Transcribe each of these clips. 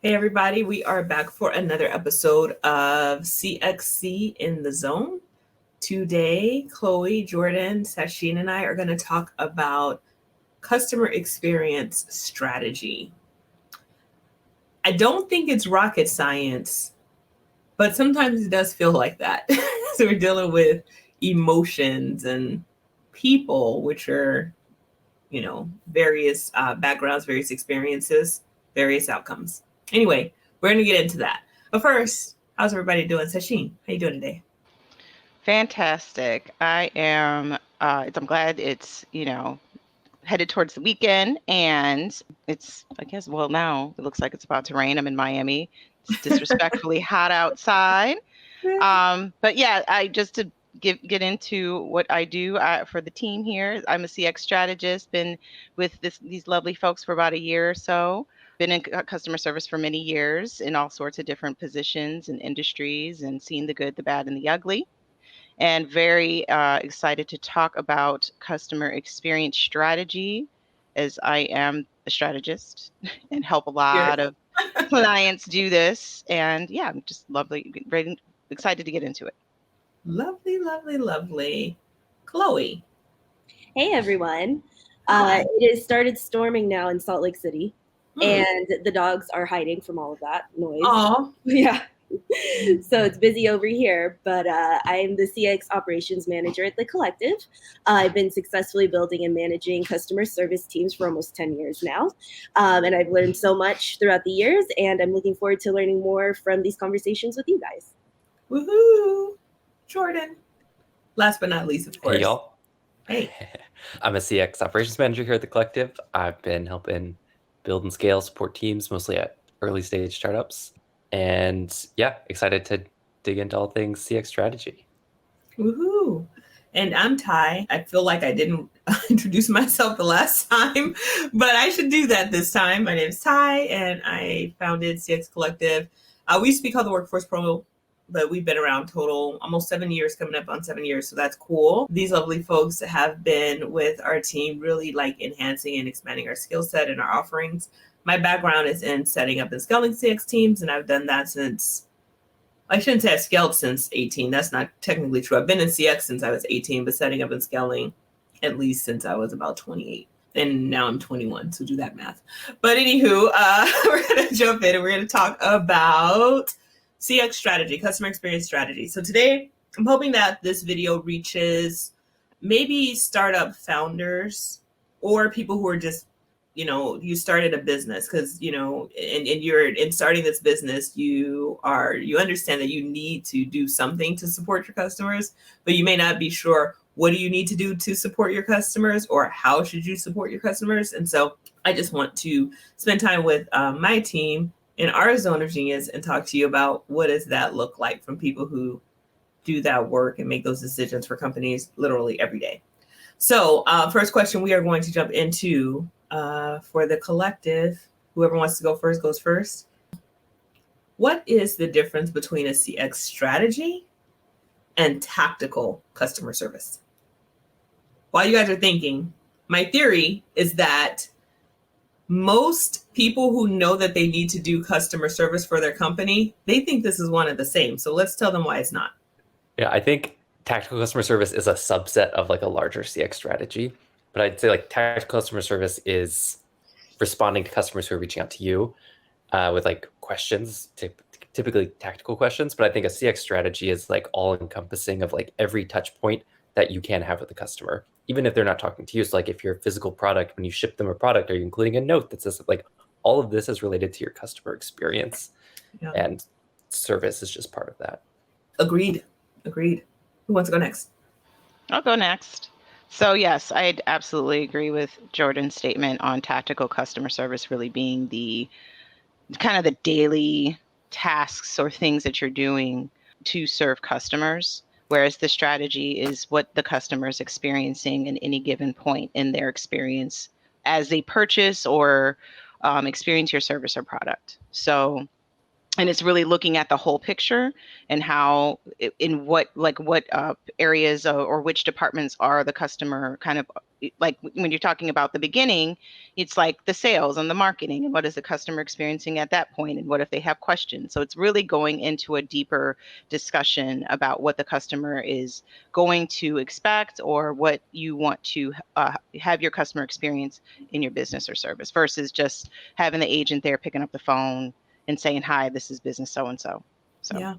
Hey everybody, we are back for another episode of CXC in the Zone. Today, Chloe, Jordan, Sasheen, and I are going to talk about customer experience strategy. I don't think it's rocket science, but sometimes it does feel like that. So we're dealing with emotions and people, which are, various backgrounds, various experiences, various outcomes. Anyway, we're going to get into that. But first, how's everybody doing? Sasheen, how you doing today? Fantastic. I'm glad it's, headed towards the weekend and now it looks like it's about to rain. I'm in Miami. It's disrespectfully hot outside. But yeah, I just to get into what I do for the team here. I'm a CX strategist, been with these lovely folks for about a year or so. Been in customer service for many years in all sorts of different positions and industries and seen the good, the bad, and the ugly, and very excited to talk about customer experience strategy, as I am a strategist and help a You're lot of clients do this. And yeah, I'm just very excited to get into it. lovely, lovely, lovely. Chloe, Hey everyone. hi. It has started storming now in Salt Lake City, Hmm. and the dogs are hiding from all of that noise. Aw. Yeah. So it's busy over here, but I'm the CX operations manager at the collective. I've been successfully building and managing customer service teams for almost 10 years now. And I've learned so much throughout the years, and I'm looking forward to learning more from these conversations with you guys. Woohoo. Jordan. Last but not least, of Hey, course. y'all. Hey. I'm a CX operations manager here at the Collective. I've been helping build and scale support teams, mostly at early stage startups. And yeah, excited to dig into all things CX strategy. Woohoo. And I'm Ty. I feel like I didn't introduce myself the last time, but I should do that this time. My name is Ty, and I founded CX Collective. We used to be called the Workforce Pro, but we've been around total almost 7 years, coming up on 7 years. So that's cool. These lovely folks have been with our team, really like enhancing and expanding our skill set and our offerings. My background is in setting up and scaling CX teams, and I've done that since, I shouldn't say I've scaled since 18. That's not technically true. I've been in CX since I was 18, but setting up and scaling at least since I was about 28. And now I'm 21, so do that math. But anywho, we're going to jump in and we're going to talk about CX strategy, customer experience strategy. So today, I'm hoping that this video reaches maybe startup founders or people who are just, you started a business because, and you're in starting this business, you understand that you need to do something to support your customers, but you may not be sure what do you need to do to support your customers or how should you support your customers. And so I just want to spend time with my team in our zone of genius and talk to you about what does that look like from people who do that work and make those decisions for companies literally every day. So first question we are going to jump into for the collective, whoever wants to go first goes first. What is the difference between a CX strategy and tactical customer service? While you guys are thinking, my theory is that most people who know that they need to do customer service for their company, they think this is one and the same. So let's tell them why it's not. Yeah, I think tactical customer service is a subset of like a larger CX strategy. But I'd say like tactical customer service is responding to customers who are reaching out to you with like questions, typically tactical questions. But I think a CX strategy is like all encompassing of like every touch point that you can have with the customer, even if they're not talking to you. So like if you're a physical product, when you ship them a product, are you including a note that says like all of this is related to your customer experience? Yeah. And service is just part of that. Agreed. Who wants to go next? I'll go next. So yes, I absolutely agree with Jordan's statement on tactical customer service really being the kind of the daily tasks or things that you're doing to serve customers, whereas the strategy is what the customer is experiencing at any given point in their experience as they purchase or experience your service or product. So And it's really looking at the whole picture and how, in what areas or which departments are the customer kind of, like when you're talking about the beginning, it's like the sales and the marketing and what is the customer experiencing at that point, and what if they have questions. So it's really going into a deeper discussion about what the customer is going to expect, or what you want to have your customer experience in your business or service, versus just having the agent there picking up the phone and saying, hi, this is business so-and-so. So Yeah.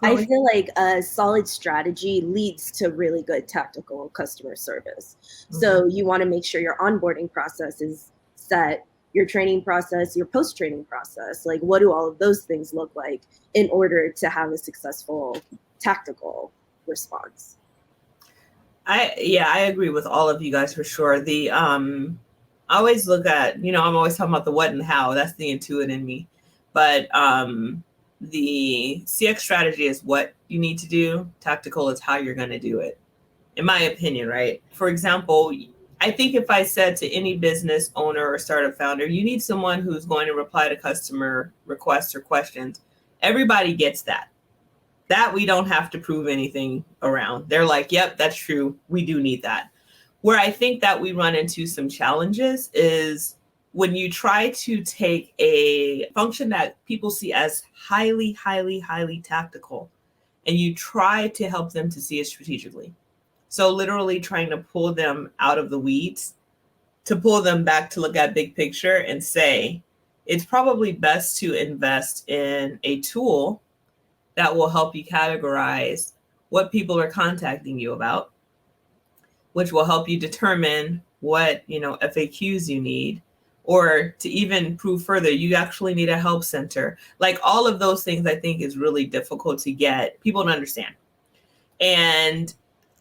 I Chloe? feel like a solid strategy leads to really good tactical customer service. So you want to make sure your onboarding process is set, your training process, your post-training process. Like, what do all of those things look like in order to have a successful tactical response? I agree with all of you guys for sure. I always look at, I'm always talking about the what and how. That's the intuit in me. But the CX strategy is what you need to do. Tactical is how you're going to do it, in my opinion, right? For example, I think if I said to any business owner or startup founder, you need someone who's going to reply to customer requests or questions, everybody gets that. That we don't have to prove anything around. They're like, yep, that's true. We do need that. Where I think that we run into some challenges is when you try to take a function that people see as highly, highly, highly tactical, and you try to help them to see it strategically. So literally trying to pull them out of the weeds, to pull them back to look at big picture and say, it's probably best to invest in a tool that will help you categorize what people are contacting you about, which will help you determine what, FAQs you need, or to even prove further, you actually need a help center. Like, all of those things I think is really difficult to get people to understand. And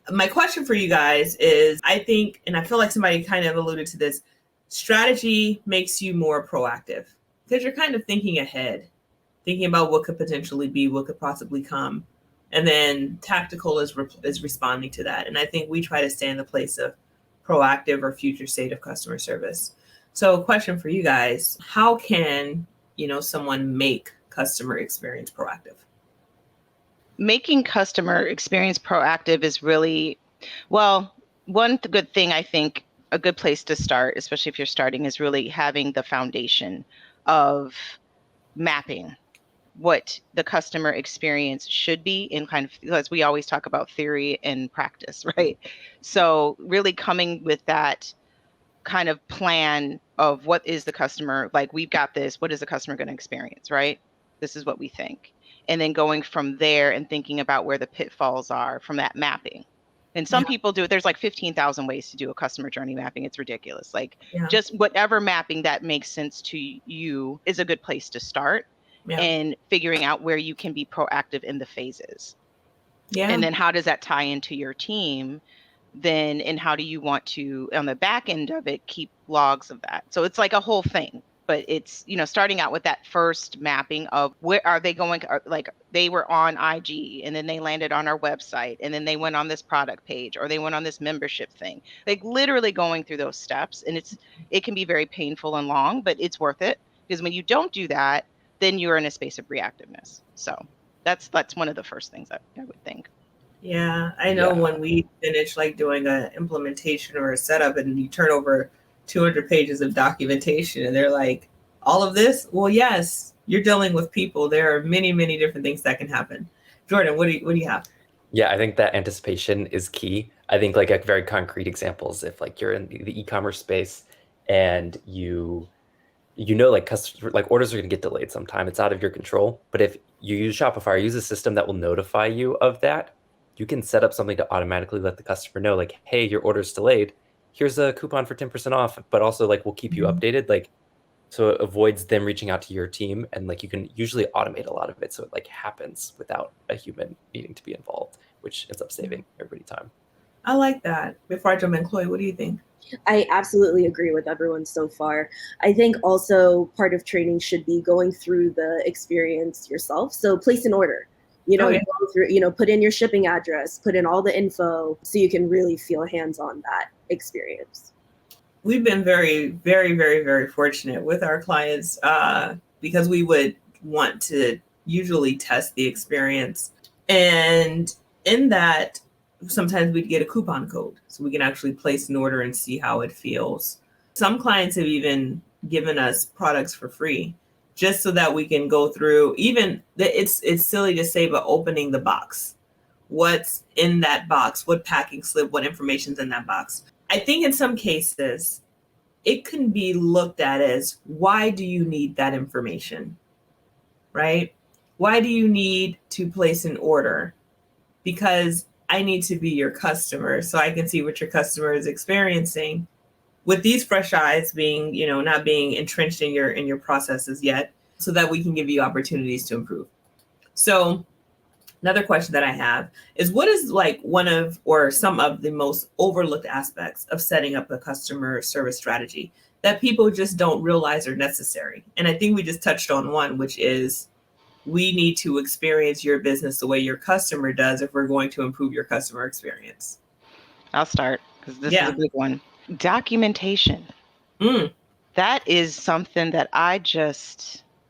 my question for you guys is, I think, and I feel like somebody kind of alluded to this, strategy makes you more proactive because you're kind of thinking ahead, thinking about what could potentially be, what could possibly come. And then tactical is responding to that. And I think we try to stay in the place of proactive or future state of customer service. So, question for you guys, how can, someone make customer experience proactive? Making customer experience proactive is really, well, one good thing, I think a good place to start, especially if you're starting, is really having the foundation of mapping what the customer experience should be, in kind of, because we always talk about theory and practice, right? So really coming with that kind of plan of what is the customer, like, we've got this, what is the customer going to experience, right? This is what we think. And then going from there and thinking about where the pitfalls are from that mapping. And some people do it. There's like 15,000 ways to do a customer journey mapping. It's ridiculous. Like, just whatever mapping that makes sense to you is a good place to start. And figuring out where you can be proactive in the phases. And then how does that tie into your team then, and how do you want to, on the back end of it, keep logs of that? So it's like a whole thing, but it's, starting out with that first mapping of where are they going, like they were on IG and then they landed on our website and then they went on this product page or they went on this membership thing, like literally going through those steps. And it can be very painful and long, but it's worth it, because when you don't do that, then you're in a space of reactiveness. So that's one of the first things I would think. Yeah, I know when we finish like doing an implementation or a setup and you turn over 200 pages of documentation and they're like, all of this? Well, yes, you're dealing with people. There are many, many different things that can happen. Jordan, what do you have? Yeah, I think that anticipation is key. I think like a very concrete example is if like you're in the e-commerce space and like customer, like orders are going to get delayed sometime. It's out of your control. But if you use Shopify or use a system that will notify you of that, you can set up something to automatically let the customer know, like, hey, your order's delayed. Here's a coupon for 10% off, but also like we'll keep you updated. Like, so it avoids them reaching out to your team, and like you can usually automate a lot of it so it like happens without a human needing to be involved, which ends up saving everybody time. I like that. Before I jump in, Chloe, what do you think? I absolutely agree with everyone so far. I think also part of training should be going through the experience yourself. So place an order, go through, put in your shipping address, put in all the info so you can really feel hands-on that experience. We've been very, very, very, very fortunate with our clients. because we would want to usually test the experience. And in that, sometimes we'd get a coupon code so we can actually place an order and see how it feels. Some clients have even given us products for free just so that we can go through, even it's silly to say, but opening the box. What's in that box? What packing slip? What information's in that box? I think in some cases, it can be looked at as, why do you need that information, right? Why do you need to place an order? Because I need to be your customer so I can see what your customer is experiencing with these fresh eyes, being, not being entrenched in your processes yet, so that we can give you opportunities to improve. So another question that I have is, what is like one of or some of the most overlooked aspects of setting up a customer service strategy that people just don't realize are necessary? And I think we just touched on one, which is we need to experience your business the way your customer does if we're going to improve your customer experience. I'll start because this is a big one. Documentation. That is something that I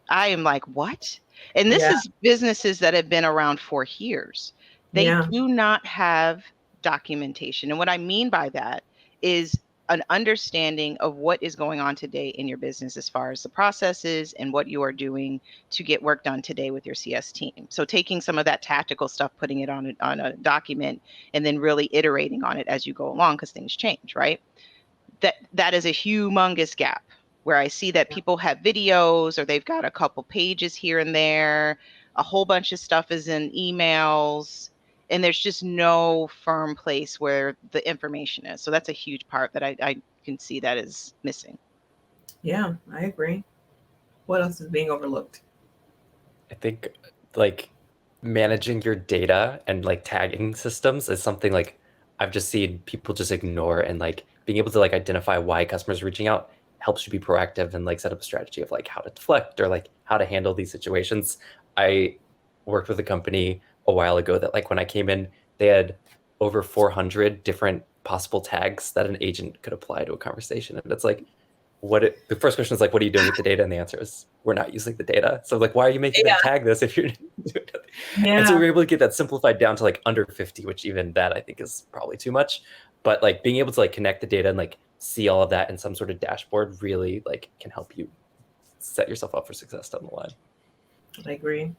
am like, what? And this is businesses that have been around for years. They do not have documentation. And what I mean by that is an understanding of what is going on today in your business as far as the processes and what you are doing to get work done today with your CS team. So taking some of that tactical stuff, putting it on a document, and then really iterating on it as you go along, because things change, right? That is a humongous gap where I see that people have videos or they've got a couple pages here and there, a whole bunch of stuff is in emails, and there's just no firm place where the information is. So that's a huge part that I can see that is missing. Yeah, I agree. What else is being overlooked? I think like managing your data and like tagging systems is something like I've just seen people just ignore, and like being able to like identify why customers are reaching out helps you be proactive and like set up a strategy of like how to deflect or like how to handle these situations. I worked with a company a while ago that like when I came in, they had over 400 different possible tags that an agent could apply to a conversation. And it's like, the first question is like, what are you doing with the data? And the answer is, we're not using the data. So like, why are you making them tag this if you're doing nothing? And so we were able to get that simplified down to like under 50, which even that I think is probably too much. But like being able to like connect the data and like see all of that in some sort of dashboard really like can help you set yourself up for success down the line. I agree.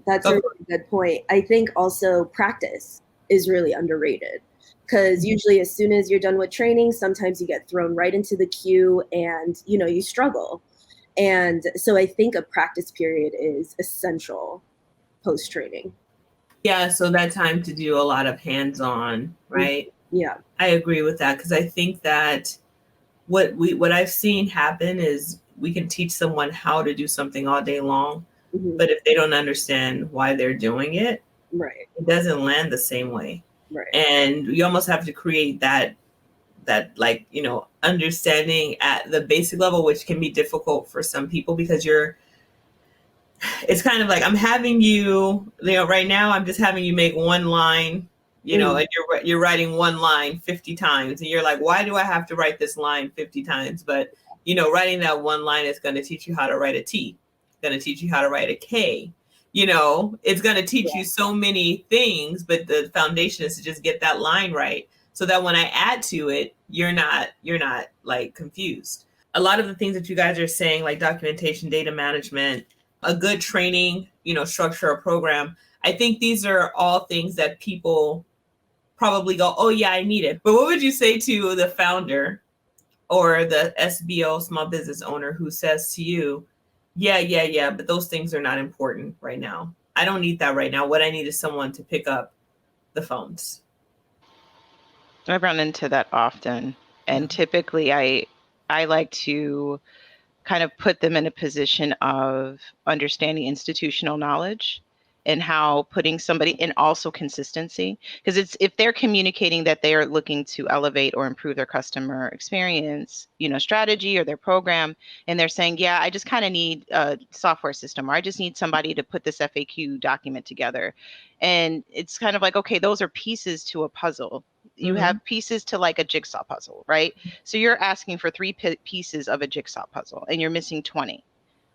That's a really good point. I think also practice is really underrated, because usually as soon as you're done with training, sometimes you get thrown right into the queue and, you struggle. And so I think a practice period is essential post-training. Yeah, so that time to do a lot of hands-on, right? Yeah. I agree with that, because I think that what I've seen happen is we can teach someone how to do something all day long, but if they don't understand why they're doing it, it doesn't land the same way. Right. And you almost have to create that like, understanding at the basic level, which can be difficult for some people, because it's kind of like, I'm having you, right now I'm just having you make one line, and you're writing one line 50 times, and you're like, why do I have to write this line 50 times? But, writing that one line is going to teach you how to write a T, going to teach you how to write a K. It's going to teach you so many things, but the foundation is to just get that line right, so that when I add to it, you're not like confused. A lot of the things that you guys are saying, like documentation, data management, a good training, structure or program, I think these are all things that people probably go, oh yeah, I need it. But what would you say to the founder or the SBO, small business owner, who says to you, yeah, but those things are not important right now. I don't need that right now. What I need is someone to pick up the phones. I run into that often. And typically I like to kind of put them in a position of understanding institutional knowledge and how putting somebody, and also consistency, because if they're communicating that they are looking to elevate or improve their customer experience, strategy or their program, and they're saying, yeah, I just kind of need a software system, or I just need somebody to put this FAQ document together. And it's kind of like, okay, those are pieces to a puzzle. You have pieces to like a jigsaw puzzle, right? So you're asking for 3 pieces of a jigsaw puzzle and you're missing 20.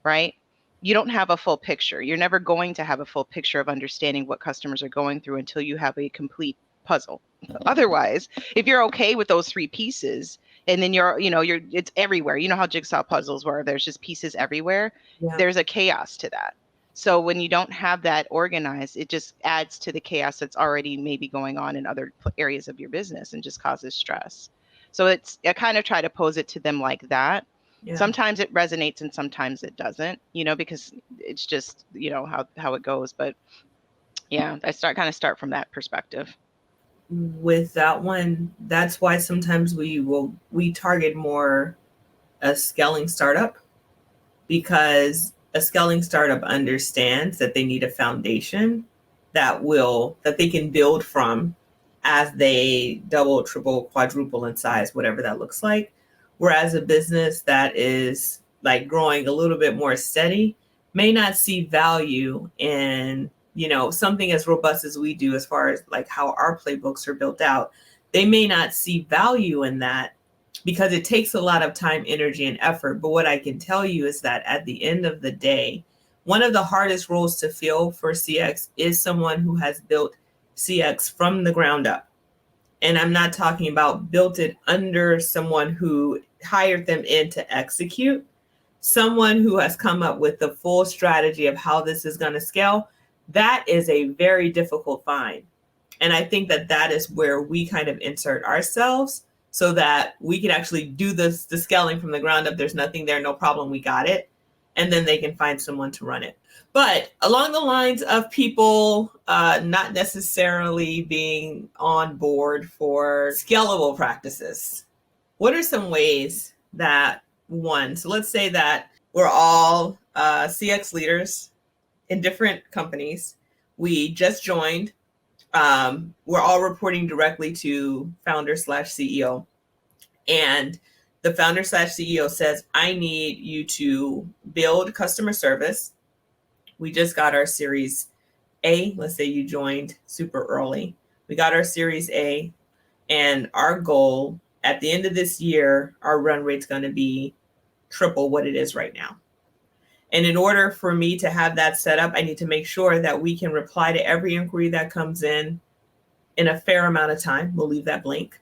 right? You don't have a full picture. You're never going to have a full picture of understanding what customers are going through until you have a complete puzzle. Otherwise, if you're okay with those three pieces, and then it's everywhere. You know how jigsaw puzzles were, there's just pieces everywhere. Yeah. There's a chaos to that. So when you don't have that organized, it just adds to the chaos that's already maybe going on in other areas of your business and just causes stress. So I kind of try to pose it to them like that. Yeah. Sometimes it resonates and sometimes it doesn't, because it's just, how it goes. But yeah, I start from that perspective. With that one, that's why sometimes we target more a scaling startup, because a scaling startup understands that they need a foundation that they can build from as they double, triple, quadruple in size, whatever that looks like. Whereas a business that is like growing a little bit more steady may not see value in, something as robust as we do, as far as like how our playbooks are built out. They may not see value in that because it takes a lot of time, energy, and effort. But what I can tell you is that at the end of the day, one of the hardest roles to fill for CX is someone who has built CX from the ground up. And I'm not talking about built it under someone who hired them in to execute. Someone who has come up with the full strategy of how this is going to scale. That is a very difficult find. And I think that is where we kind of insert ourselves so that we can actually do the scaling from the ground up. There's nothing there, no problem, we got it. And then they can find someone to run it. But along the lines of people not necessarily being on board for scalable practices, what are some ways that so let's say that we're all CX leaders in different companies. We just joined. We're all reporting directly to founder/CEO. And the founder/CEO says, I need you to build customer service. We just got our Series A. Let's say you joined super early. We got our Series A, and our goal at the end of this year, our run rate's going to be triple what it is right now. And in order for me to have that set up, I need to make sure that we can reply to every inquiry that comes in a fair amount of time. We'll leave that blank.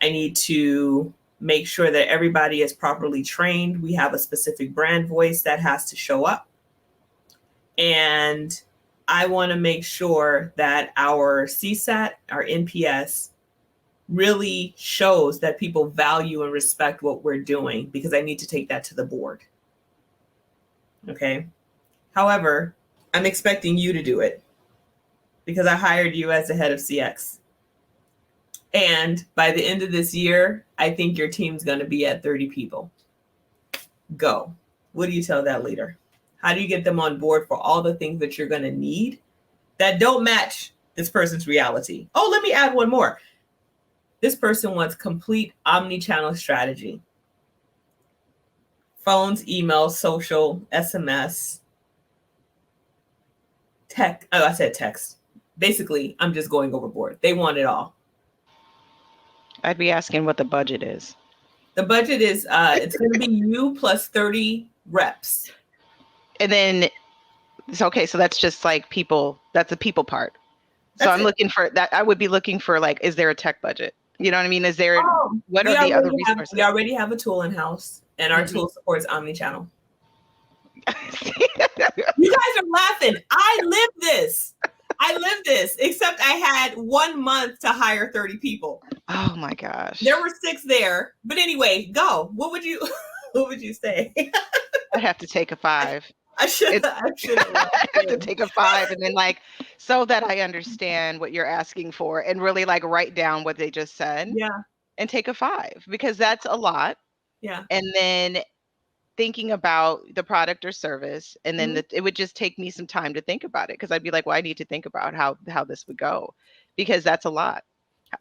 I need to make sure that everybody is properly trained. We have a specific brand voice that has to show up. And I want to make sure that our CSAT, our NPS, really shows that people value and respect what we're doing, because I need to take that to the board. Okay. However, I'm expecting you to do it because I hired you as the head of CX. And by the end of this year, I think your team's going to be at 30 people. Go. What do you tell that leader? How do you get them on board for all the things that you're going to need that don't match this person's reality? Oh, let me add one more. This person wants complete omni-channel strategy. Phones, emails, social, SMS, tech. Oh, I said text. Basically, I'm just going overboard. They want it all. I'd be asking what the budget is. The budget is, it's going to be you plus 30 reps. And then, okay, so that's just like people, that's the people part. So I'm looking for that. I would be looking for like, is there a tech budget? You know what I mean? Is there, what are the other resources? We already have a tool in-house, and our tool supports omni-channel. You guys are laughing. I live this, except I had 1 month to hire 30 people. Oh my gosh. There were 6 there. But anyway, go. What would you say? I have to take a 5. I should I have to take a 5 and then like, so that I understand what you're asking for and really like write down what they just said. Yeah. And take a 5 because that's a lot. Yeah. And then thinking about the product or service, and then it would just take me some time to think about it, because I'd be like, well, I need to think about how this would go, because that's a lot.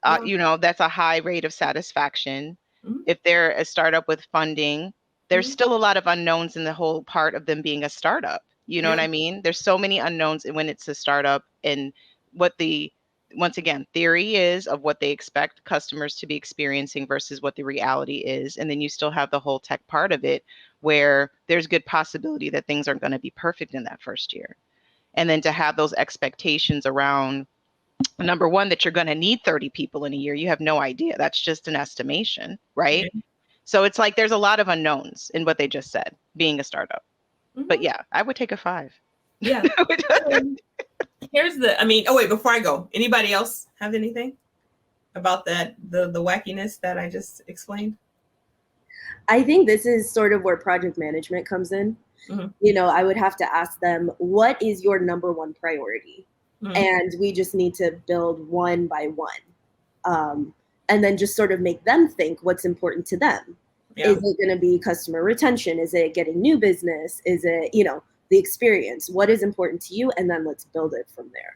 That's a high rate of satisfaction. If they're a startup with funding, there's still a lot of unknowns in the whole part of them being a startup. You know what I mean? There's so many unknowns when it's a startup, and what the once again, theory is of what they expect customers to be experiencing versus what the reality is. And then you still have the whole tech part of it where there's good possibility that things aren't going to be perfect in that first year. And then to have those expectations around, number one, that you're going to need 30 people in a year. You have no idea. That's just an estimation, right? Mm-hmm. So it's like there's a lot of unknowns in what they just said, being a startup. Mm-hmm. But yeah, I would take a 5. Yeah. Here's the, I mean, oh wait, before I go, anybody else have anything about that, the wackiness that I just explained? I think this is sort of where project management comes in. Mm-hmm. You know, I would have to ask them, what is your number one priority? Mm-hmm. And we just need to build one by one. And then just sort of make them think what's important to them. Yeah. Is it going to be customer retention? Is it getting new business? Is it, you know, the experience? What is important to you? And then let's build it from there.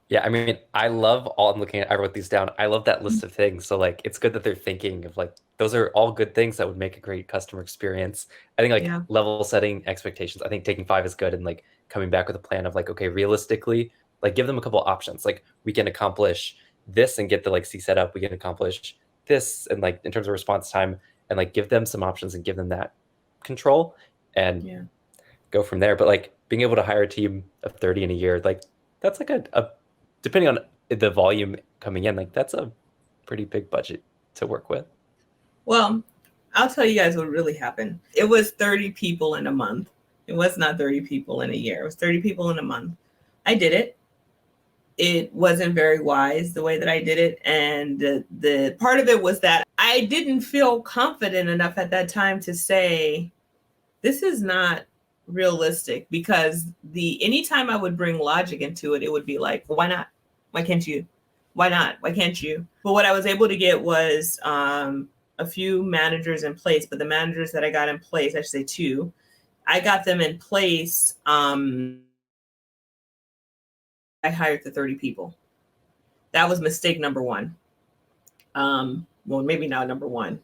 Yeah, I mean, I wrote these down. I love that list of things. So like, it's good that they're thinking of like, those are all good things that would make a great customer experience. I think like level setting expectations, I think taking 5 is good. And like coming back with a plan of like, okay, realistically, like give them a couple options. Like we can accomplish this and get the like C set up. We can accomplish this. And like in terms of response time, and like give them some options and give them that control and go from there. But like being able to hire a team of 30 in a year, like that's like a depending on the volume coming in, like that's a pretty big budget to work with. Well, I'll tell you guys what really happened. It was 30 people in a month. It was not 30 people in a year. It was 30 people in a month. I did it. It wasn't very wise the way that I did it. And the part of it was that I didn't feel confident enough at that time to say, this is not realistic, because anytime I would bring logic into it, it would be like, well, why not? Why can't you? Why not? Why can't you? But what I was able to get was a few managers in place, but the managers that I got in place, I should say 2, I got them in place. I hired the 30 people. That was mistake number 1. Well, maybe not number 1.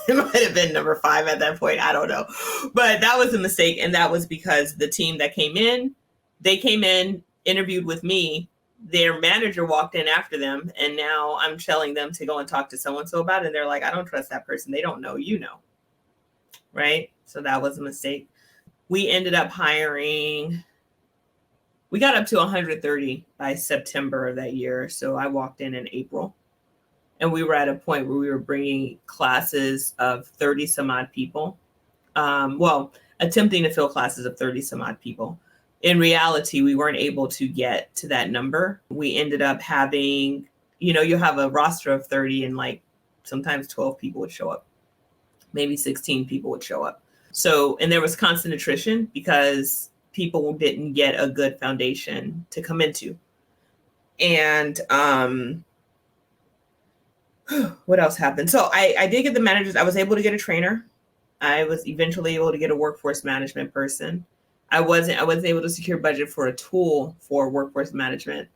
It might have been number 5 at that point. I don't know. But that was a mistake. And that was because the team that came in, they came in, interviewed with me. Their manager walked in after them. And now I'm telling them to go and talk to so-and-so about it. And they're like, I don't trust that person. They don't know, you know. Right? So that was a mistake. We ended up we got up to 130 by September of that year. So I walked in April. And we were at a point where we were bringing classes of 30 some odd people. Attempting to fill classes of 30 some odd people. In reality, we weren't able to get to that number. We ended up having, you have a roster of 30 and like sometimes 12 people would show up. Maybe 16 people would show up. So, and there was constant attrition because people didn't get a good foundation to come into. And, what else happened? So I did get the managers. I was able to get a trainer. I was eventually able to get a workforce management person. I wasn't able to secure budget for a tool for workforce management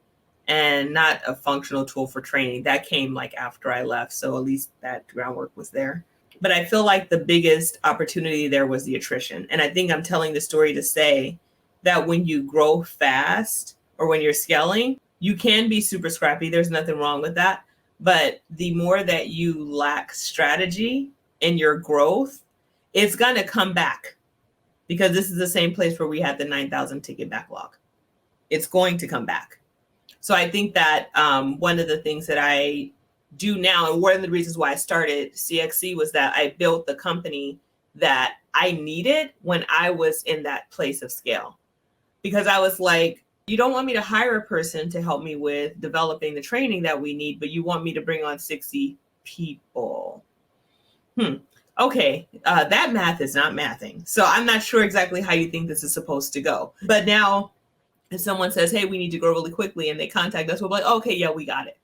and not a functional tool for training. That came like after I left. So at least that groundwork was there. But I feel like the biggest opportunity there was the attrition. And I think I'm telling the story to say that when you grow fast or when you're scaling, you can be super scrappy. There's nothing wrong with that. But the more that you lack strategy in your growth, it's going to come back, because this is the same place where we had the 9,000 ticket backlog. It's going to come back. So I think that one of the things that I do now, and one of the reasons why I started CXC, was that I built the company that I needed when I was in that place of scale. Because I was like, you don't want me to hire a person to help me with developing the training that we need, but you want me to bring on 60 people. Okay, that math is not mathing. So I'm not sure exactly how you think this is supposed to go. But now if someone says, hey, we need to grow really quickly, and they contact us, we'll be like, okay, yeah, we got it.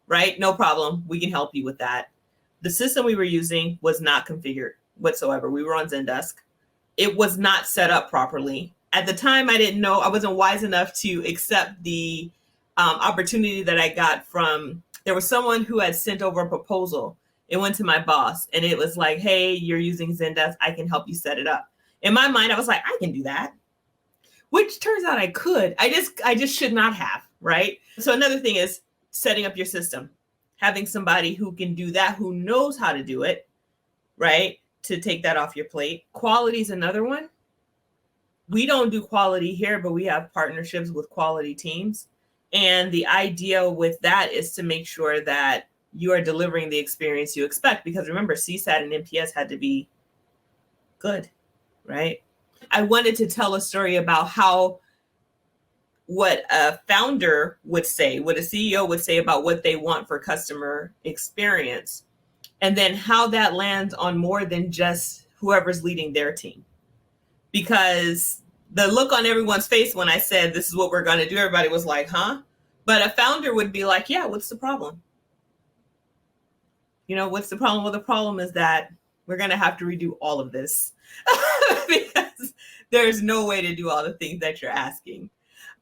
Right? No problem. We can help you with that. The system we were using was not configured whatsoever. We were on Zendesk. It was not set up properly. At the time, I didn't know. I wasn't wise enough to accept the opportunity that I got from, there was someone who had sent over a proposal. It went to my boss and it was like, hey, you're using Zendesk. I can help you set it up. In my mind, I was like, I can do that, which turns out I could. I just should not have, right? So another thing is, setting up your system, having somebody who can do that, who knows how to do it, right? To take that off your plate. Quality is another one. We don't do quality here, but we have partnerships with quality teams. And the idea with that is to make sure that you are delivering the experience you expect. Because remember, CSAT and NPS had to be good, right? I wanted to tell a story about how what a founder would say, what a CEO would say about what they want for customer experience, and then how that lands on more than just whoever's leading their team. Because the look on everyone's face when I said, this is what we're going to do, everybody was like, huh? But a founder would be like, yeah, what's the problem? You know, what's the problem? Well, the problem is that we're going to have to redo all of this because there's no way to do all the things that you're asking.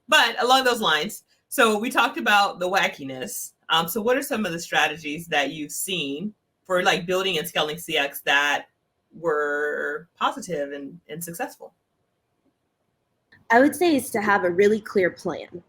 But along those lines, so we talked about the wackiness. So what are some of the strategies that you've seen for like building and scaling CX that were positive and successful? I would say is to have a really clear plan.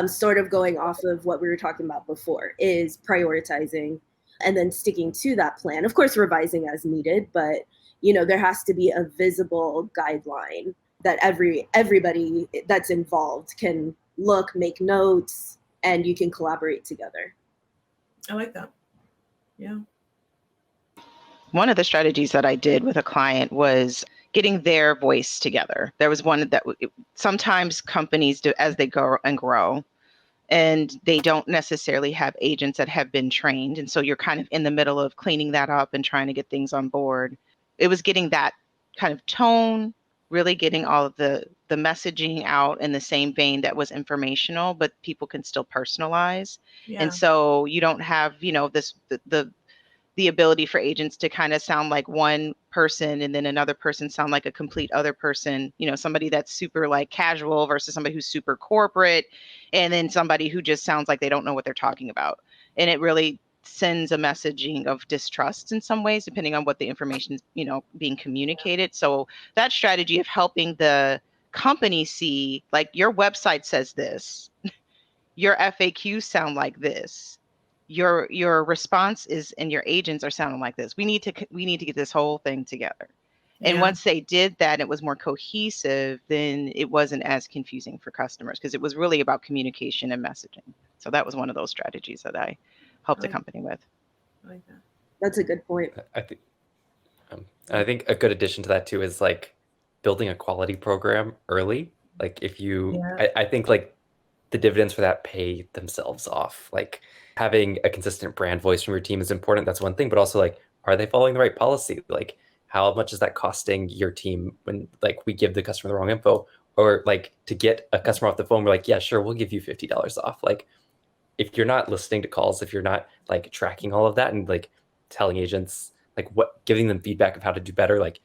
Sort of going off of what we were talking about before, is prioritizing and then sticking to that plan. Of course, revising as needed, but you know, there has to be a visible guideline that everybody that's involved can look, make notes, and you can collaborate together. I like that. Yeah. One of the strategies that I did with a client was getting their voice together. There was one that sometimes companies do as they go and grow, and they don't necessarily have agents that have been trained. And so you're kind of in the middle of cleaning that up and trying to get things on board. It was getting that kind of tone, really getting all of the messaging out in the same vein that was informational, but people can still personalize. Yeah. And so you don't have, you know, the ability for agents to kind of sound like one person and then another person sound like a complete other person, you know, somebody that's super like casual versus somebody who's super corporate, and then somebody who just sounds like they don't know what they're talking about. And it really sends a messaging of distrust in some ways, depending on what the information is, you know, being communicated. So that strategy of helping the company see, like, your website says this, your FAQs sound like this, your response is, and your agents are sounding like this. We need to get this whole thing together. And once they did that, it was more cohesive, then it wasn't as confusing for customers because it was really about communication and messaging. So that was one of those strategies that I helped the company with. I like that. That's a good point. I think a good addition to that too is like building a quality program early. Like if you, I think like the dividends for that pay themselves off. Like having a consistent brand voice from your team is important. That's one thing, but also like, are they following the right policy? Like how much is that costing your team when like we give the customer the wrong info, or like to get a customer off the phone, we're like, yeah, sure, we'll give you $50 off. Like if you're not listening to calls, if you're not like tracking all of that and like telling agents, like what, giving them feedback of how to do better, like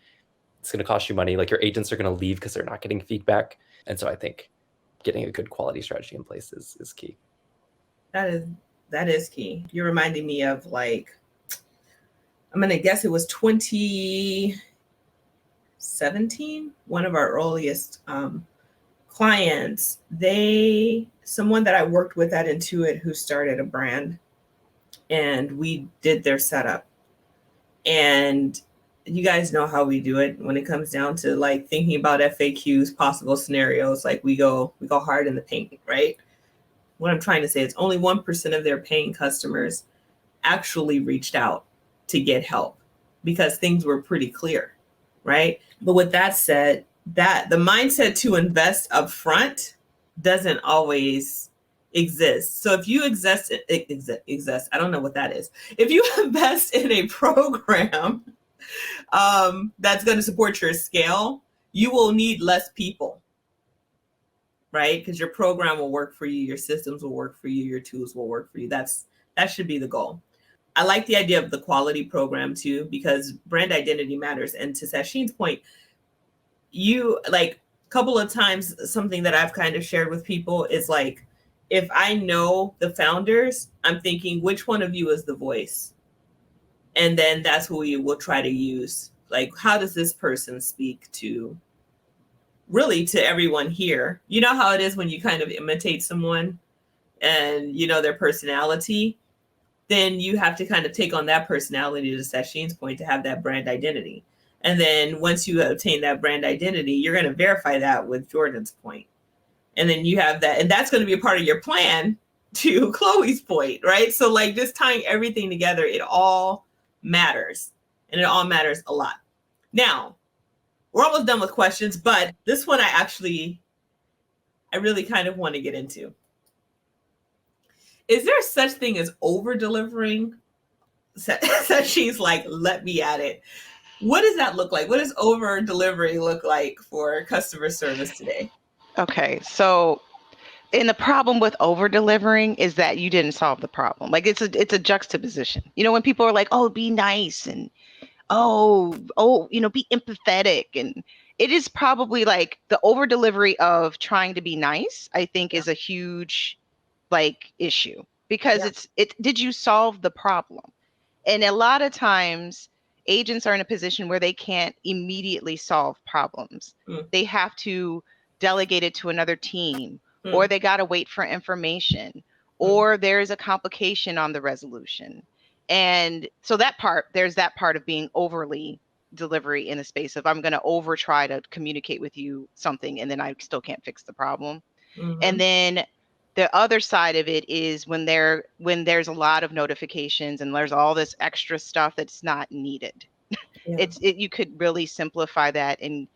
it's going to cost you money. Like your agents are going to leave because they're not getting feedback. And so I think getting a good quality strategy in place is key. That is key. You're reminding me of like, I'm going to guess it was 2017. One of our earliest clients, someone that I worked with at Intuit who started a brand, and we did their setup. And you guys know how we do it when it comes down to like thinking about FAQs, possible scenarios. Like we go hard in the paint, right? What I'm trying to say is only 1% of their paying customers actually reached out to get help because things were pretty clear, right? But with that said, that the mindset to invest upfront doesn't always exist. So if you exist, I don't know what that is. If you invest in a program that's going to support your scale, you will need less people, right? Because your program will work for you, your systems will work for you, your tools will work for you. That should be the goal. I like the idea of the quality program too, because brand identity matters. And to Sashin's point, you like a couple of times, something that I've kind of shared with people is like, if I know the founders, I'm thinking, which one of you is the voice? And then that's what we will try to use. Like, how does this person speak to really to everyone here? You know how it is when you kind of imitate someone and you know their personality, then you have to kind of take on that personality, to Sashin's point, to have that brand identity. And then once you obtain that brand identity, you're going to verify that with Jordan's point. And then you have that, and that's going to be a part of your plan to Chloe's point, right? So like just tying everything together, it all matters, and it all matters a lot. Now, we're almost done with questions, but this one I really kind of want to get into. Is there such thing as over delivering? So she's like, let me at it. What does that look like? What does over delivery look like for customer service today? Okay, so and the problem with over delivering is that you didn't solve the problem. Like it's a juxtaposition. You know, when people are like, oh, be nice, and be empathetic, and it is probably like the over delivery of trying to be nice, I think is a huge like issue, because did you solve the problem? And a lot of times agents are in a position where they can't immediately solve problems. They have to delegate it to another team, or they got to wait for information, or there's a complication on the resolution. And so there's that part of being overly delivery in the space of I'm going to over try to communicate with you something, and then I still can't fix the problem. And then the other side of it is when there's a lot of notifications and there's all this extra stuff that's not needed. You could really simplify that and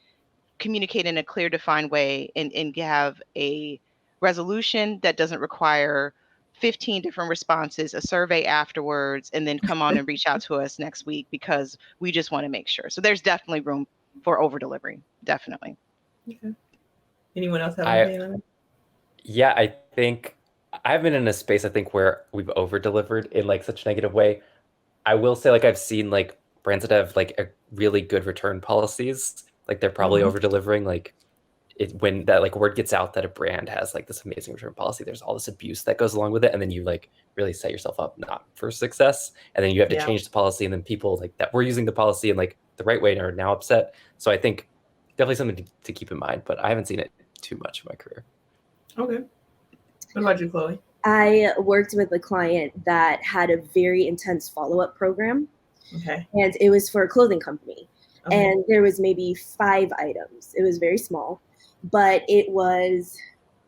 communicate in a clear, defined way, and have a resolution that doesn't require 15 different responses, a survey afterwards, and then come on and reach out to us next week, because we just want to make sure. So there's definitely room for over delivery. Definitely. Okay. Anyone else have anything on it? Yeah, I think I've been in a space, I think, where we've over delivered in like such a negative way. I will say, like, I've seen like brands that have like a really good return policies, like they're probably over delivering. Like when that like word gets out that a brand has like this amazing return policy, there's all this abuse that goes along with it, and then you like really set yourself up not for success, and then you have to change the policy, and then people like that were using the policy in like the right way are now upset. So I think definitely something to keep in mind, but I haven't seen it too much in my career. Okay. What about you, Chloe? I worked with a client that had a very intense follow-up program. Okay. And it was for a clothing company. Okay. And there was maybe 5 items. It was very small, but it was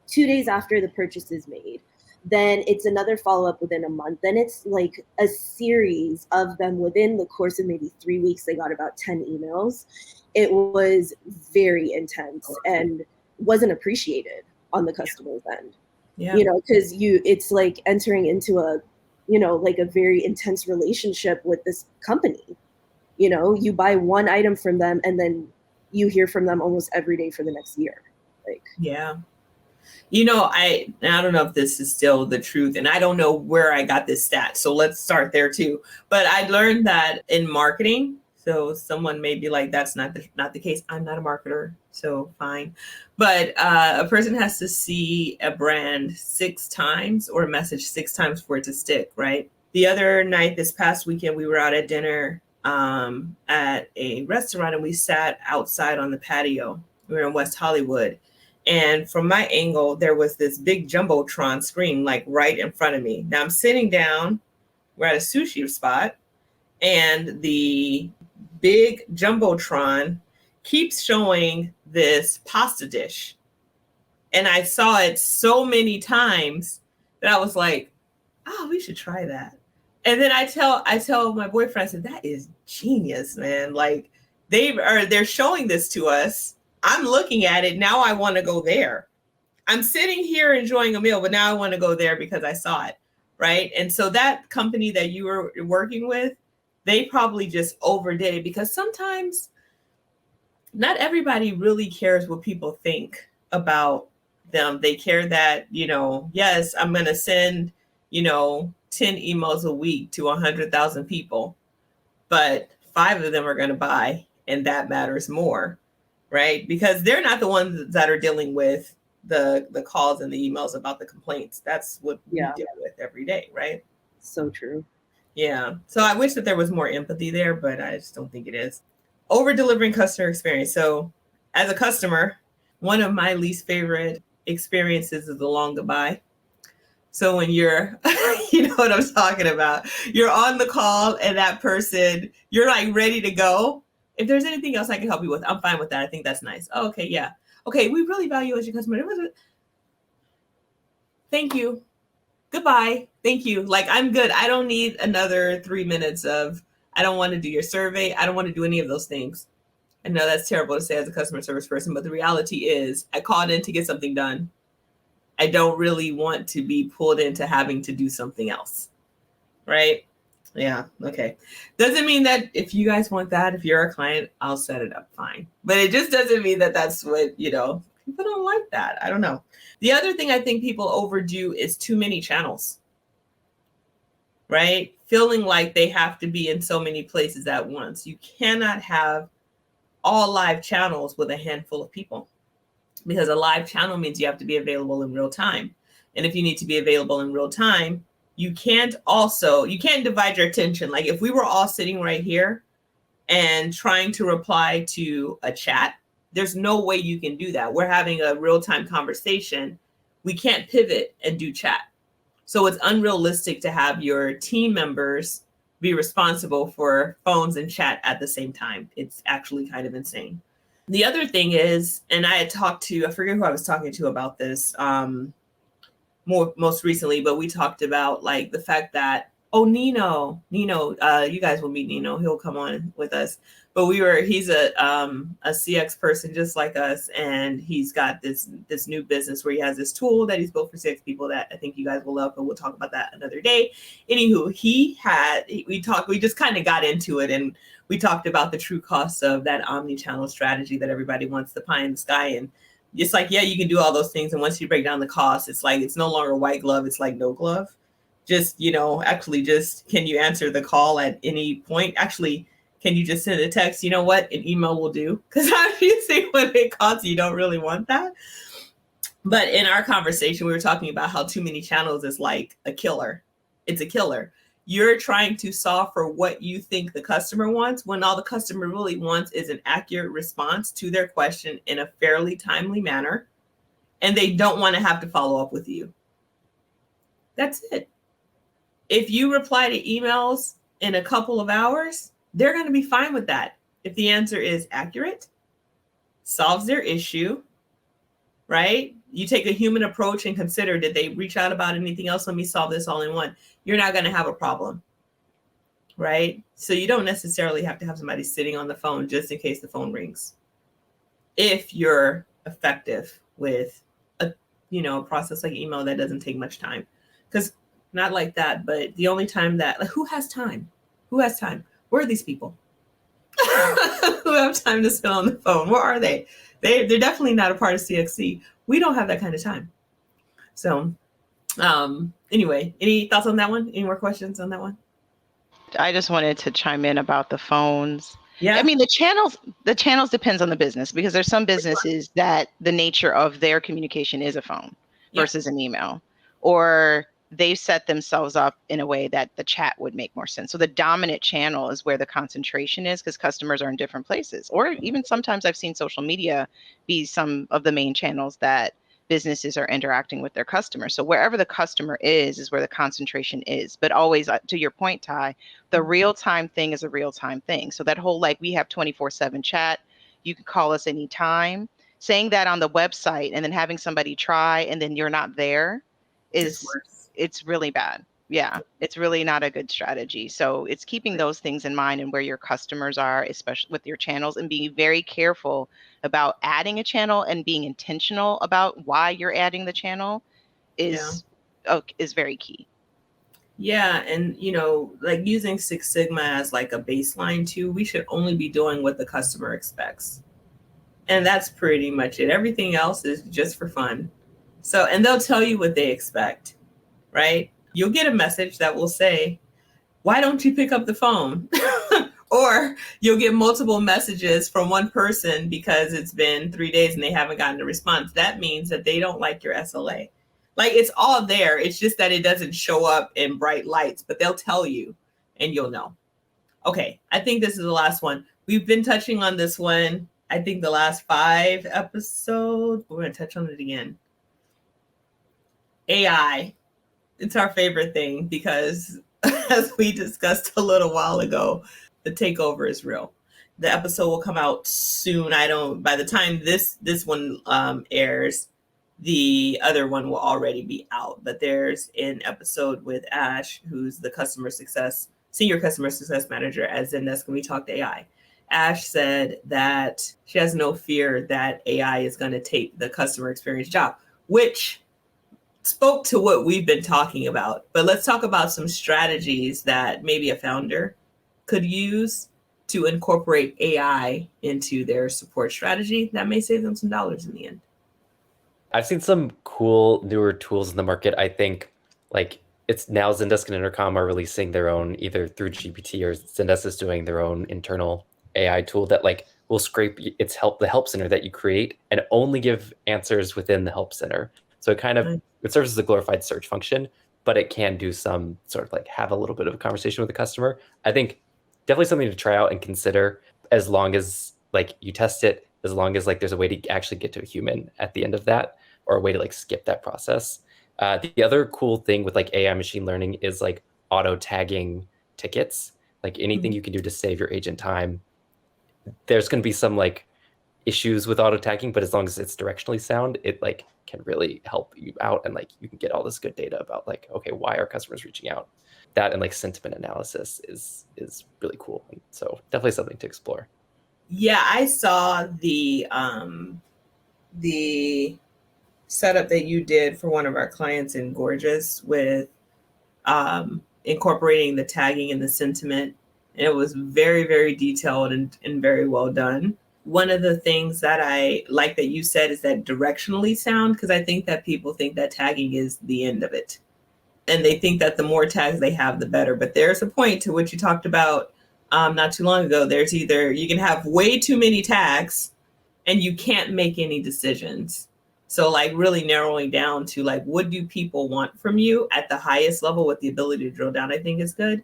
2 days after the purchase is made. Then it's another follow-up within a month. Then it's like a series of them within the course of maybe 3 weeks. They got about 10 emails. It was very intense and wasn't appreciated on the customer's end. Yeah. You know, because it's like entering into a, like a very intense relationship with this company. You know, you buy one item from them and then you hear from them almost every day for the next year. Like, yeah. You know, I don't know if this is still the truth, and I don't know where I got this stat. So let's start there too. But I learned that in marketing, so someone may be like, that's not the case. I'm not a marketer, so fine. But a person has to see a brand 6 times or a message 6 times for it to stick, right? The other night, this past weekend, we were out at dinner at a restaurant, and we sat outside on the patio. We were in West Hollywood. And from my angle, there was this big Jumbotron screen, like right in front of me. Now I'm sitting down, we're at a sushi spot, and the big Jumbotron keeps showing this pasta dish. And I saw it so many times that I was like, oh, we should try that. And then I tell my boyfriend, I said, that is genius, man. Like they're showing this to us. I'm looking at it. Now I want to go there. I'm sitting here enjoying a meal, but now I want to go there because I saw it. Right. And so that company that you were working with, they probably just overdid it, because sometimes not everybody really cares what people think about them. They care that, yes, I'm going to send, 10 emails a week to 100,000 people, but 5 of them are going to buy, and that matters more. Right? Because they're not the ones that are dealing with the calls and the emails about the complaints. That's what we deal with every day, right? So true. Yeah. So I wish that there was more empathy there, but I just don't think it is. Over delivering customer experience. So as a customer, one of my least favorite experiences is the long goodbye. So when you're, you know what I'm talking about, you're on the call and that person, you're like ready to go. If there's anything else I can help you with, I'm fine with that. I think that's nice. Oh, okay, yeah. Okay, we really value you as your customer. Thank you. Goodbye. Thank you. Like, I'm good. I don't need another 3 minutes of, I don't want to do your survey. I don't want to do any of those things. I know that's terrible to say as a customer service person, but the reality is I called in to get something done. I don't really want to be pulled into having to do something else. Right? Yeah. Okay. Doesn't mean that if you guys want that, if you're a client, I'll set it up fine. But it just doesn't mean that that's what, you know, people don't like that. I don't know. The other thing I think people overdo is too many channels, right? Feeling like they have to be in so many places at once. You cannot have all live channels with a handful of people, because a live channel means you have to be available in real time. And if you need to be available in real time, you can't divide your attention. Like if we were all sitting right here and trying to reply to a chat, there's no way you can do that. We're having a real-time conversation. We can't pivot and do chat. So it's unrealistic to have your team members be responsible for phones and chat at the same time. It's actually kind of insane. The other thing is, and I had talked to, I forget who I was talking to about this most recently, but we talked about like the fact that, Nino, you guys will meet Nino. He'll come on with us. But he's a CX person just like us, and he's got this new business where he has this tool that he's built for CX people that I think you guys will love, but we'll talk about that another day. Anywho, we just kind of got into it, and we talked about the true costs of that omni-channel strategy that everybody wants, the pie in the sky. And it's like, yeah, you can do all those things, and once you break down the cost, it's like it's no longer white glove, it's like no glove. Just, can you answer the call at any point? Actually, can you just send a text? You know what? An email will do. Because obviously when it costs, you don't really want that. But in our conversation, we were talking about how too many channels is like a killer. It's a killer. You're trying to solve for what you think the customer wants, when all the customer really wants is an accurate response to their question in a fairly timely manner. And they don't want to have to follow up with you. That's it. If you reply to emails in a couple of hours, they're going to be fine with that. If the answer is accurate, solves their issue, right? You take a human approach and consider, did they reach out about anything else? Let me solve this all in one. You're not going to have a problem, right? So you don't necessarily have to have somebody sitting on the phone just in case the phone rings. If you're effective with a process like email that doesn't take much time. Because not like that, but the only time that, like, who has time? Who has time? Where are these people who have time to spend on the phone? Where are they? They're definitely not a part of CXC. We don't have that kind of time. So anyway, any thoughts on that one? Any more questions on that one? I just wanted to chime in about the phones. Yeah. I mean, the channels depends on the business, because there's some businesses that the nature of their communication is a phone versus an email, or they've set themselves up in a way that the chat would make more sense. So the dominant channel is where the concentration is, because customers are in different places. Or even sometimes I've seen social media be some of the main channels that businesses are interacting with their customers. So wherever the customer is where the concentration is. But always, to your point, Ty, the real-time thing is a real-time thing. So that whole, like, we have 24/7 chat, you can call us anytime. Saying that on the website and then having somebody try and then you're not there it's really bad. Yeah, it's really not a good strategy. So it's keeping those things in mind and where your customers are, especially with your channels, and being very careful about adding a channel and being intentional about why you're adding the channel is very key. Yeah. And, like using Six Sigma as like a baseline too, we should only be doing what the customer expects. And that's pretty much it. Everything else is just for fun. So, and they'll tell you what they expect. Right? You'll get a message that will say, why don't you pick up the phone? Or you'll get multiple messages from one person because it's been 3 days and they haven't gotten a response. That means that they don't like your SLA. Like, it's all there. It's just that it doesn't show up in bright lights, but they'll tell you and you'll know. Okay, I think this is the last one. We've been touching on this one, I think the last 5 episodes. We're going to touch on it again. AI. It's our favorite thing because, as we discussed a little while ago, the takeover is real. The episode will come out soon. By the time this one airs, the other one will already be out. But there's an episode with Ash, who's the senior customer success manager at Zendesk, and we talked AI. Ash said that she has no fear that AI is going to take the customer experience job, which spoke to what we've been talking about. But let's talk about some strategies that maybe a founder could use to incorporate AI into their support strategy that may save them some dollars in the end. I've seen some cool newer tools in the market. I think like it's now Zendesk and Intercom are releasing their own, either through GPT or Zendesk is doing their own internal AI tool that like will scrape the help center that you create and only give answers within the help center. So it kind of it serves as a glorified search function, but it can do some sort of like have a little bit of a conversation with the customer. I think definitely something to try out and consider, as long as like you test it, as long as like there's a way to actually get to a human at the end of that, or a way to like skip that process. The other cool thing with like AI machine learning is like auto tagging tickets, like anything you can do to save your agent time. There's going to be some like issues with auto tagging, but as long as it's directionally sound, it like can really help you out, and like you can get all this good data about like, okay, why are customers reaching out? That and like sentiment analysis is really cool. And so definitely something to explore. Yeah, I saw the setup that you did for one of our clients in Gorgeous with incorporating the tagging and the sentiment. And it was very, very detailed and very well done. One of the things that I like that you said is that directionally sound, because I think that people think that tagging is the end of it. And they think that the more tags they have, the better. But there's a point to which you talked about not too long ago. There's either you can have way too many tags and you can't make any decisions. So like really narrowing down to like, what do people want from you at the highest level with the ability to drill down, I think is good.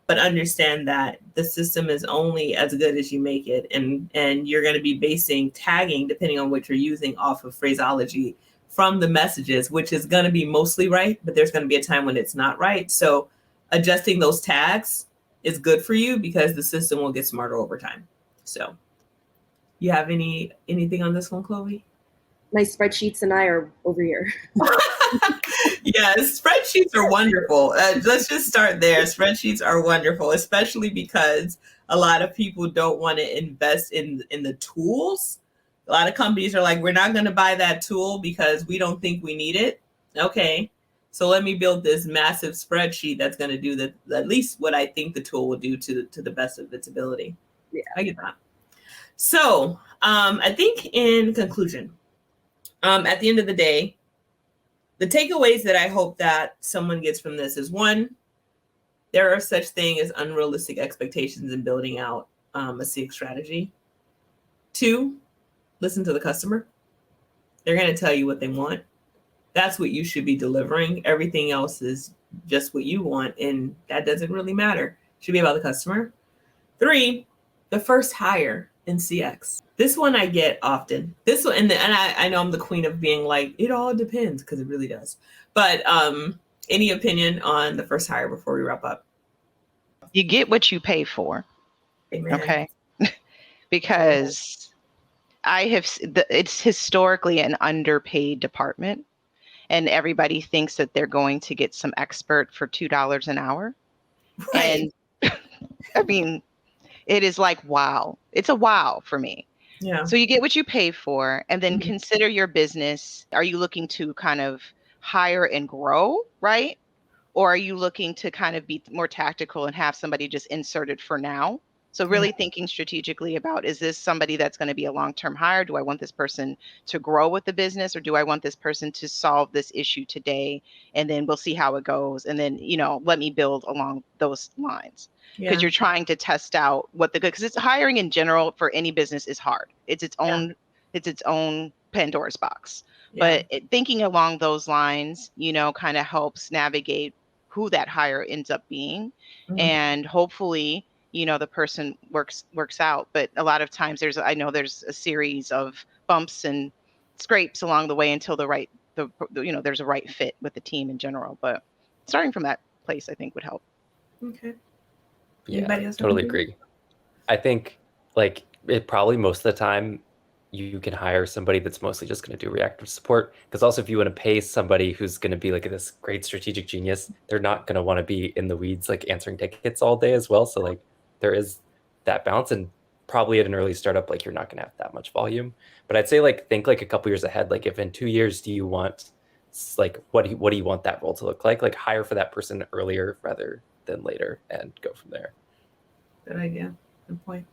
But understand that the system is only as good as you make it. And you're going to be basing tagging, depending on what you're using, off of phraseology from the messages, which is going to be mostly right, but there's going to be a time when it's not right. So adjusting those tags is good for you because the system will get smarter over time. So you have anything on this one, Chloe? My spreadsheets and I are over here. Yes, spreadsheets are wonderful. Let's just start there. Spreadsheets are wonderful, especially because a lot of people don't want to invest in the tools. A lot of companies are like, we're not going to buy that tool because we don't think we need it. Okay, so let me build this massive spreadsheet that's going to do at least what I think the tool will do to the best of its ability. Yeah, I get that. So I think in conclusion, at the end of the day, the takeaways that I hope that someone gets from this is, one, there are such thing as unrealistic expectations in building out a CX strategy. 2, listen to the customer. They're going to tell you what they want. That's what you should be delivering. Everything else is just what you want, and that doesn't really matter. It should be about the customer. 3, the first hire in CX. This one I get often. This one, and I know I'm the queen of being like, it all depends, because it really does. But any opinion on the first hire before we wrap up? You get what you pay for. Amen. Okay. Because it's historically an underpaid department, and everybody thinks that they're going to get some expert for $2 an hour. Right. And I mean, it is like, wow. It's a wow for me. Yeah. So you get what you pay for, and then consider your business. Are you looking to kind of hire and grow, right? Or are you looking to kind of be more tactical and have somebody just inserted for now? So really thinking strategically about, is this somebody that's going to be a long-term hire? Do I want this person to grow with the business, or do I want this person to solve this issue today? And then we'll see how it goes. And then, let me build along those lines. Because you're trying to test out because it's hiring in general for any business is hard. It's its own Pandora's box. Yeah. But thinking along those lines, kind of helps navigate who that hire ends up being. And hopefully, the person works out. But a lot of times there's a series of bumps and scrapes along the way until there's a right fit with the team in general. But starting from that place, I think, would help. Okay. Yeah, Anybody else? totally agree. I think like it probably most of the time you can hire somebody that's mostly just going to do reactive support. Because also if you want to pay somebody who's going to be like this great strategic genius, they're not going to want to be in the weeds like answering tickets all day as well. So like there is that balance, and probably at an early startup, like you're not going to have that much volume. But I'd say like think like a couple years ahead. Like if in 2 years do you want like what do you want that role to look like? Like hire for that person earlier rather than later and go from there. Good idea. Good point.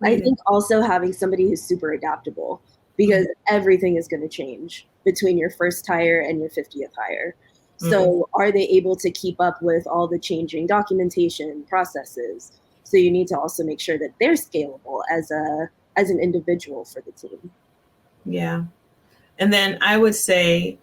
I think also having somebody who's super adaptable, because everything is going to change between your first hire and your 50th hire. So are they able to keep up with all the changing documentation processes? So you need to also make sure that they're scalable as an individual for the team. Yeah. And then I would say,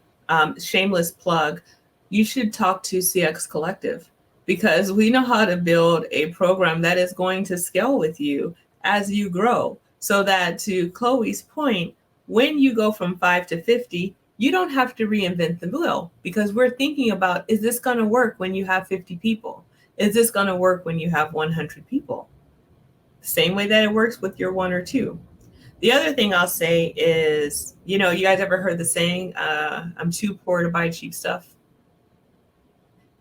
shameless plug, you should talk to CX Collective, because we know how to build a program that is going to scale with you as you grow. So that, to Chloe's point, when you go from 5 to 50, you don't have to reinvent the wheel, because we're thinking about, is this going to work when you have 50 people? Is this going to work when you have 100 people? Same way that it works with your 1 or 2. The other thing I'll say is, you guys ever heard the saying, I'm too poor to buy cheap stuff?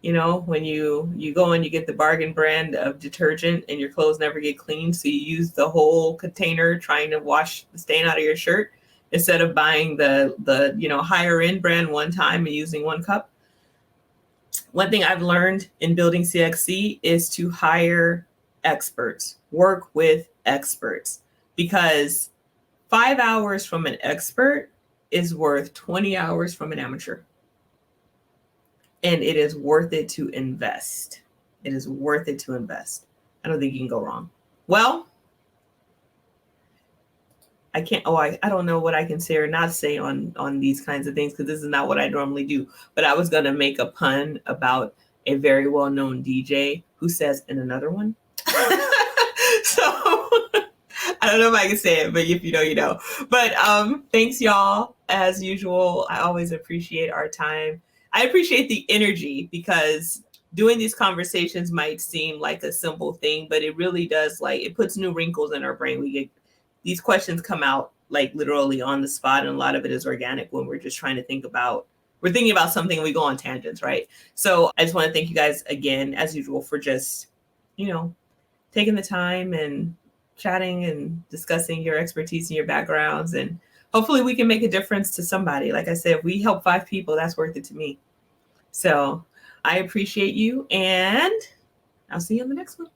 When you go and you get the bargain brand of detergent and your clothes never get clean, so you use the whole container trying to wash the stain out of your shirt instead of buying the higher end brand one time and using 1 cup. One thing I've learned in building CXC is to hire experts, work with experts, because 5 hours from an expert is worth 20 hours from an amateur. And it is worth it to invest. It is worth it to invest. I don't think you can go wrong. Well, I don't know what I can say or not say on these kinds of things, because this is not what I normally do. But I was going to make a pun about a very well-known DJ who says, "in another one." So I don't know if I can say it, but if you know, you know. But thanks, y'all. As usual, I always appreciate our time. I appreciate the energy, because doing these conversations might seem like a simple thing, but it really does, it puts new wrinkles in our brain. We get these questions come out literally on the spot, and a lot of it is organic when we're just trying to thinking about something and we go on tangents, right? So I just want to thank you guys again, as usual, for just, taking the time and chatting and discussing your expertise and your backgrounds, and hopefully we can make a difference to somebody. Like I said, if we help 5 people, that's worth it to me. So I appreciate you, and I'll see you on the next one.